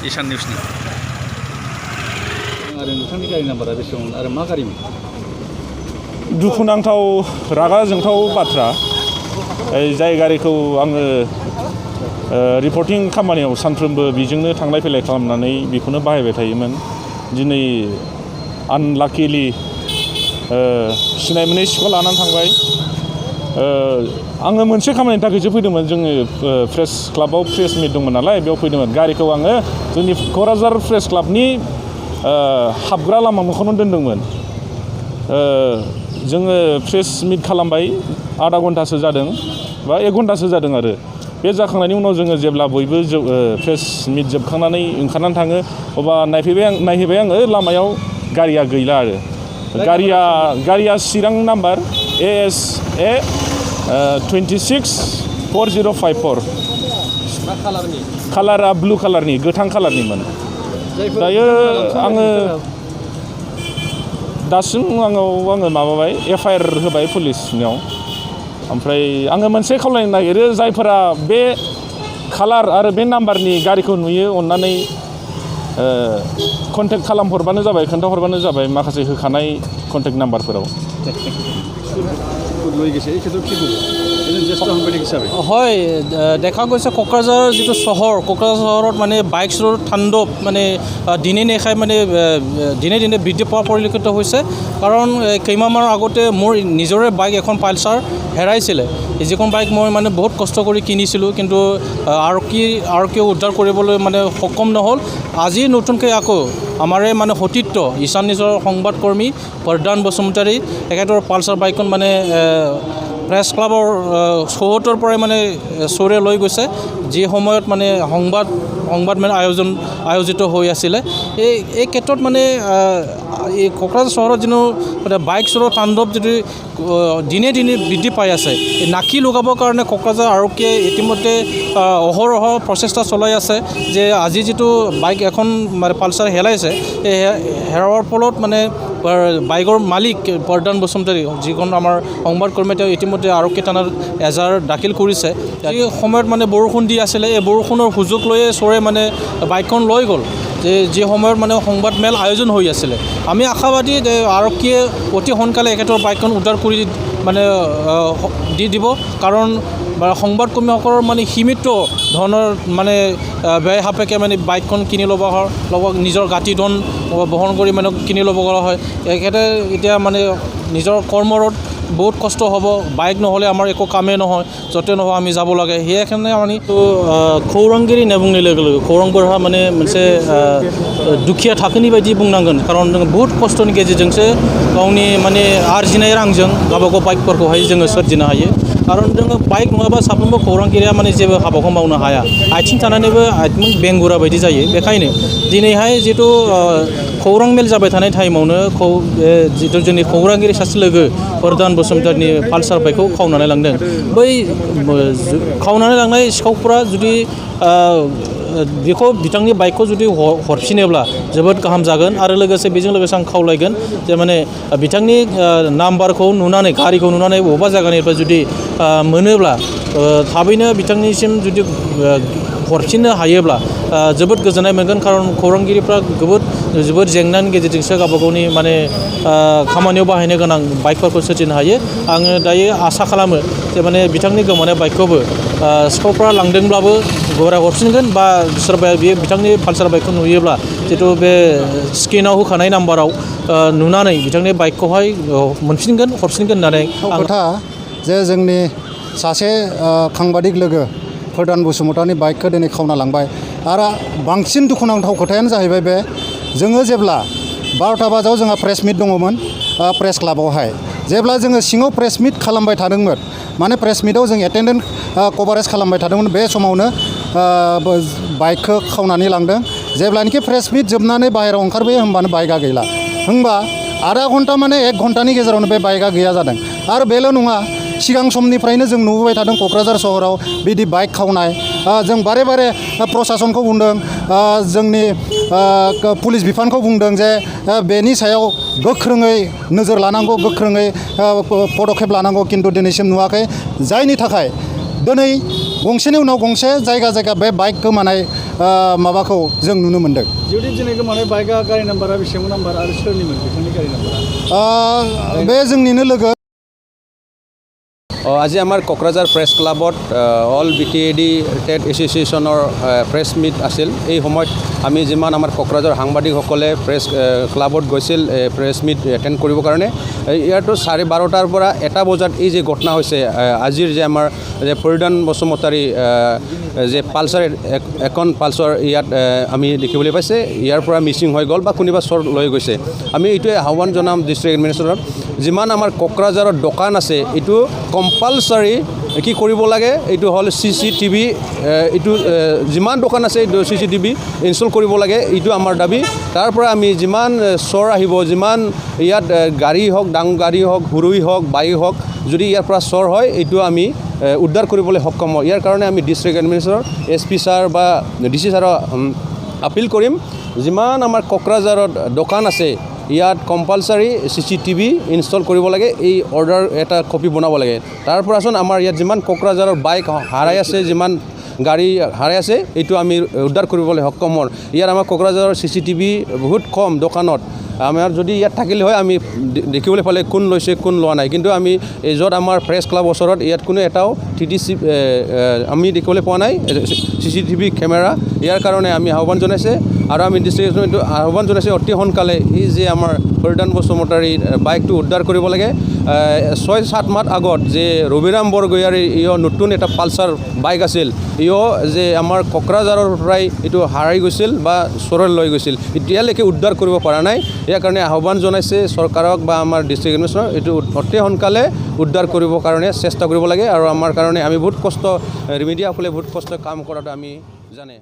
ईशान निउसनि आरो नोंथांनि गारि नाम्बारा बेसेबां आरो मा गारिमोन दुखुनांथाव रागा जोंथाव बाथ्रा जाय गारिखौ आङो रिपर्टिं खामानियाव सानफ्रोमबो बिजोंनो थांलाय फैलाय खालामनानै बेखौनो बाहायबाय थायोमोन दिनै आनलाकिलि सिनाय मोनै सिखाव लानानै थांबाय आङो मोनसे खामानिनि थाखायसो फैदोंमोन जोङो प्रेस क्लाबाव प्रेस मिट दंमोन नालाय बेयाव फैदोंमोन गारिखौ आङो जोंनि क'क्राझार प्रेस क्लाबनि हाबग्रा लामा मोखाङावनो दोनदोंमोन जोङो प्रेस मिट खालामबाय आधा घन्टासो जादों बा 1 घन्टासो जादों आरो बे जाखांनायनि उनाव जोङो जेब्ला बयबो प्रेस मिट जोबखांनानै ओंखारनानै थाङो अब्ला नायहैबाय आङो लामायाव गारिया गैला आरो गारिया चिरां नाम्बार ASA 264054 कालारा ब्लु कालारनि गोथां कालारनिमोन दायो आङो दासिम आङो माबाबाय FIR होबाय पुलिसनियाव ओमफ्राय आङो मोनसे खावलायनो नागिरो जायफोरा बे कालार आरो बे नाम्बारनि गारिखौ नुयो अन्नानै कन्टेक्ट खालामहरबानो जाबाय खोन्थाहरबानो जाबाय माखासे होखानाय कन्टेक्ट नाम्बारफोराव হয় দেখা গৈছে কোকৰাঝাৰ যিটো চহৰ কোকৰাঝাৰ চহৰত মানে বাইক চোৰৰ তাণ্ডৱ মানে দিনে নিশাই মানে দিনে দিনে বৃদ্ধি পোৱা পৰিলক্ষিত হৈছে কাৰণ কেইমাহমানৰ আগতে মোৰ নিজৰে বাইক এখন পালচাৰ হেৰাইছিলে যিখন বাইক মই মানে বহুত কষ্ট কৰি কিনিছিলোঁ কিন্তু আৰক্ষীয়ে উদ্ধাৰ কৰিবলৈ মানে সক্ষম নহ'ল আজি নতুনকৈ আকৌ আমাৰে মানে সতীৰ্থ ঈশান নিউজৰ সংবাদকৰ্মী প্ৰদান বসুমতাৰী এখেতৰ পালচাৰ বাইকখন মানে প্ৰেছ ক্লাবৰ চৌহদৰ পৰাই মানে চোৰে লৈ গৈছে যি সময়ত মানে সংবাদমেল আয়োজিত হৈ আছিলে এই ক্ষেত্ৰত মানে এই কোকৰাঝাৰ চহৰত যিনো মানে বাইক চোৰৰ তাণ্ডৱ যদি দিনে দিনে বৃদ্ধি পাই আছে এই নাকি লগাবৰ কাৰণে কোকৰাঝাৰ আৰক্ষীয়ে ইতিমধ্যে অহৰহ প্ৰচেষ্টা চলাই আছে যে আজি যিটো বাইক এখন মানে পালচাৰ হেৰাইছে এই হেৰুৱাৰ ফলত মানে বাইকৰ মালিক প্ৰদান বসুমতাৰী যিখন আমাৰ সংবাদকৰ্মী তেওঁ ইতিমধ্যে আৰক্ষী থানাত এজাহাৰ দাখিল কৰিছে এই সময়ত মানে বৰষুণ দি আছিলে এই বৰষুণৰ সুযোগ লৈয়ে চোৰে মানে বাইকখন লৈ গ'ল যি সময়ত মানে সংবাদমেল আয়োজন হৈ আছিলে আমি আশাবাদী যে আৰক্ষীয়ে অতি সোনকালে এখেতৰ বাইকখন উদ্ধাৰ কৰি মানে দি দিব কাৰণ সংবাদকৰ্মীসকলৰ মানে সীমিত ধৰণৰ মানে ব্যয় সাপেক্ষে মানে বাইকখন কিনি ল'ব নিজৰ গাঁঠি ধন বহন কৰি মানে কিনি ল'ব পৰা হয় এখেতে এতিয়া মানে নিজৰ কৰ্মৰত বহুত কষ্ট হ'ব বাইক নহ'লে আমাৰ একো কামেই নহয় য'তে নহয় আমি যাব লাগে সেইকাৰণে আমি खौरांगिरि होनना बुंनाय लोगो लोगो खौरांगिरिहा माने मोनसे दुखिया थाखोनि बायदि बुंनांगोन खारन जों बहुत खस्थ'नि गेजेरजोंसो गावनि माने आरजिनाय रांजों गावबागाव बाइकफोरखौहाय जोङो सोरजिनो हायो खारन जोङो बाइक नङाबा साफ्रोमबो खौरांगिरिया माने जेबो हाबाखौ मावनो हाया आथिं थानानैबो आथिं बेंगुरा बायदि जायो बेखायनो दिनैहाय जितु खौरां मेल जाबाय थानाय टाइमावनो जितु जोंनि खौरांगिरि सासे लोगो प्रदान बसुमतारीनि पालसार बाइकखौ खावनानै लांदों बै खावनानै लांनाय सिखावफोरा जुदि बेखौ बिथांनि बाइकखौ जुदि हरफिनोब्ला जोबोद गाहाम जागोन आरो लोगोसे बेजों लोगोसे आं खावलायगोन जे माने बिथांनि नाम्बारखौ नुनानै गारिखौ नुनानै बबेबा जायगानिफ्राय जुदि मोनोब्ला थाबैनो बिथांनिसिम जुदि हरफिननो हायोब्ला जोबोद गोजोननाय मोनगोन खारन खौरांगिरिफ्रा जोबोद जेंनानि गेजेरजोंसो गावबागावनि माने खामानियाव बाहायनो गोनां बाइकफोरखौ सोरजिनो हायो आङो दायो आसा खालामो जे माने बिथांनि गोमानाय बाइकखौबो सिखावफ्रा लांदोंब्लाबो गराय हरफिनगोन बा सोरबाया बे बिथांनि पालसार बाइकखौ नुयोब्ला जितु बे स्क्रिनाव होखानाय नाम्बाराव नुनानै बिथांनि बाइकखौहाय हरफिनगोन होननानै खोथा जे जोंनि सासे खांबादिक लोगो प्रदान बसुमतारीनि बाइकखौ दिनै खावना लांबाय आरो बांसिन दुखुनांथाव खोथायानो जाहैबाय बे जोङो जेब्ला 12टा बाजायाव जोंहा प्रेस मिट दङमोन प्रेस क्लाबावहाय जेब्ला जोङो सिङाव प्रेस मिट खालामबाय थादोंमोन माने प्रेस मिटआव जों एटेन्डेन्ट कभारेज खालामबाय थादोंमोन बे समावनो बाइकखौ खावनानै लांदों जेब्लानोखि प्रेस मिट जोबनानै बाहेरायाव ओंखारबोयो होमबानो बाइकआ गैला होमबा आधा घन्टा माने 1 घन्टानि गेजेरावनो बे बाइकआ गैया जादों आरो बेल' नङा सिगां समनिफ्रायनो जों नुबोबाय थादों क'क्राझार सहराव बिदि बाइक खावनाय जों बारे बारे प्रसासनखौ बुंदों जोंनि पुलिस बिफानखौ बुंदों जे बेनि सायाव गोख्रोङै नोजोर लानांगौ गोख्रोङै पदक्षेप लानांगौ किन्तु दिनैसिम नुवाखै जायनि थाखाय दिनै गंसेनि उनाव गंसे जायगा जायगा बे बाइक गोमानाय माबाखौ जों नुनो मोन्दों। जुदि दिनै गोमानाय बाइकआ गारि नाम्बारा बेसेबां नाम्बार आरो सोरनिमोन बिथांनि गारि नाम्बारा? बे जोंनिनो लोगो। আজি আমাৰ কোকৰাঝাৰ প্ৰেছ ক্লাবত অল BTAD ট্ৰেড এছ'চিয়েশ্যনৰ প্ৰেছ মিট আছিল। এই সময়ত আমি যিমান আমাৰ কোকৰাঝাৰ সাংবাদিকসকলে প্ৰেছ ক্লাবত গৈছিল প্ৰেছ মিট এটেণ্ড কৰিবৰ কাৰণে, ইয়াতো 12:30 পৰা 1 বজাত এই যে ঘটনা হৈছে, আজিৰ যে আমাৰ যে পৰিধান বসুমতাৰী যে পালচাৰ এখন পালচাৰ ইয়াত আমি দেখিবলৈ পাইছে, ইয়াৰ পৰা মিচিং হৈ গ'ল বা কোনোবা চোৰ লৈ গৈছে। আমি এইটোৱে আহ্বান জনাম ডিষ্ট্ৰিক্ট এডমিনিষ্ট্ৰেটৰত, যিমান আমাৰ কোকৰাঝাৰত দোকান আছে এইটো কম্পালচাৰী কি কৰিব লাগে, এইটো হ'ল CCTV, এইটো যিমান দোকান আছে এইটো CCTV ইনষ্টল কৰিব লাগে, এইটো আমাৰ দাবী। তাৰ পৰা আমি যিমান চোৰ আহিব, যিমান ইয়াত গাড়ী হওক, ডাঙৰ গাড়ী হওক, সৰুই হওক, বাইক হওক, যদি ইয়াৰ পৰা চোৰ হয় এইটো আমি উদ্ধাৰ কৰিবলৈ সক্ষম হওঁ। ইয়াৰ কাৰণে আমি ডিষ্ট্ৰিক্ট এডমিনিষ্ট্ৰেটৰ SP ছাৰ বা DC ছাৰক আপিল কৰিম, যিমান আমাৰ কোকৰাঝাৰত দোকান আছে ইয়াত কম্পালচাৰী CCTV ইনষ্টল কৰিব লাগে, এই অৰ্ডাৰ এটা কপি বনাব লাগে। তাৰ পৰাচোন আমাৰ ইয়াত যিমান কোকৰাঝাৰৰ বাইক হাৰাই আছে, যিমান গাড়ী হাৰাই আছে, এইটো আমি উদ্ধাৰ কৰিবলৈ সক্ষম হওঁ। ইয়াত আমাৰ কোকৰাঝাৰৰ CCTV বহুত কম দোকানত, আমাৰ যদি ইয়াত থাকিলে হয় আমি দেখিবলৈ পালে কোন লৈছে কোন লোৱা নাই, কিন্তু আমি য'ত আমাৰ প্ৰেছ ক্লাব ওচৰত ইয়াত কোনো এটাও TTC আমি দেখিবলৈ পোৱা নাই CCTV কেমেৰা। ইয়াৰ কাৰণে আমি আহ্বান জনাইছে আৰু আমি ডিষ্ট্ৰিক্ট আহ্বান জনাইছে অতি সোনকালে এই যে আমাৰ পৰিধান বসুমতাৰী বাইকটো উদ্ধাৰ কৰিব লাগে। 6-7 মাহ আগত যে ৰবিৰাম বৰগোহাঁইৰ নতুন এটা পালচাৰ বাইক আছিল, যে আমাৰ কোকৰাঝাৰৰ পৰাই এইটো হাৰাই গৈছিল বা চোৰে লৈ গৈছিল, এতিয়ালৈকে উদ্ধাৰ কৰিব পৰা নাই। ইয়াৰ কাৰণে আহ্বান জনাইছে চৰকাৰক বা আমাৰ ডিষ্ট্ৰিক্ট এডমিনিষ্ট্ৰেটৰক, এইটো অতি সোনকালে উদ্ধাৰ কৰিবৰ কাৰণে চেষ্টা কৰিব লাগে। আৰু আমাৰ কাৰণে আমি বহুত কষ্ট, মিডিয়াসকলে বহুত কষ্ট কাম কৰাটো আমি জানে।